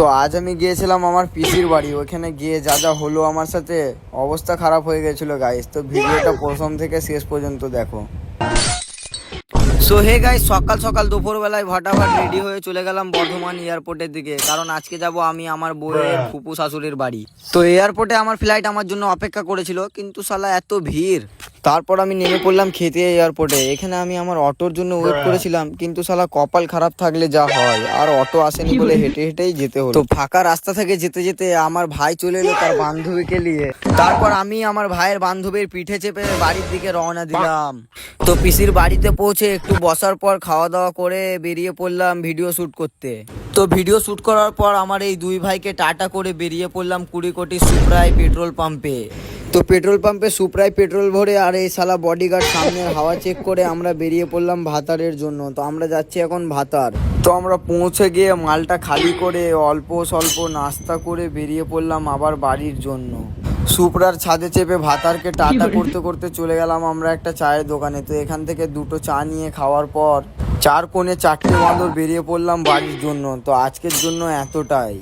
তো আজ আমি গিয়েছিলাম আমার পিসির বাড়ি। ওখানে গিয়ে যা যা হলো আমার সাথে, অবস্থা খারাপ হয়ে গেছিল গাইস। তো ভিডিওটা প্রথম থেকে শেষ পর্যন্ত দেখো। সো হে গাইস, সকাল সকাল দুপুরবেলায় ফটাফট রেডি হয়ে চলে গেলাম বর্ধমান এয়ারপোর্টের দিকে, কারণ আজকে যাব আমি আমার বউয়ের ফুপু শাশুড়ির বাড়ি। তো এয়ারপোর্টে আমার ফ্লাইট আমার জন্য অপেক্ষা করেছিল, কিন্তু শালা এত ভিড়। তারপর আমি নেমে পড়লাম খেতে এয়ারপোর্টে। এখানে আমি আমার অটোর জন্য ওয়েট করেছিলাম, কিন্তু শালা কপাল খারাপ থাকলে যা হয়, আর অটো আসেনি বলে হেঁটে হেঁটেই যেতে হলো। তো ফাঁকা রাস্তা থেকে যেতে যেতে আমার ভাই চলে এলো তার বান্ধবীকে নিয়ে। তারপর আমি আমার ভাইয়ের বান্ধবীর পিঠে চেপে বাড়ির দিকে রওনা দিলাম। তো পিসির বাড়িতে পৌঁছে একটু বসার পর খাওয়া দাওয়া করে বেরিয়ে পড়লাম ভিডিও শ্যুট করতে। তো ভিডিও শ্যুট করার পর আমার এই দুই ভাইকে টাটা করে বেরিয়ে পড়লাম কুড়িকোটি সুপ্রায় পেট্রোল পাম্পে। তো পেট্রোল পাম্পে সুপ্রায় পেট্রোল ভরে আর এই শালা বডিগার্ড সামনের হাওয়া চেক করে আমরা বেরিয়ে পড়লাম ভাতারের জন্য। তো আমরা যাচ্ছি এখন ভাতার। তো আমরা পৌঁছে গিয়ে মালটা খালি করে অল্প স্বল্প নাস্তা করে বেরিয়ে পড়লাম আবার বাড়ির জন্য। সুপ্রার ছাদে চেপে ভাতারকে টাটা করতে করতে চলে গেলাম আমরা একটা চায়ের দোকানে। তো এখান থেকে দুটো চা নিয়ে খাওয়ার পর 4 কোণে 4টে বাঁদর বেরিয়ে পড়লাম বাড়ির জন্য। তো আজকের জন্য এতটাই।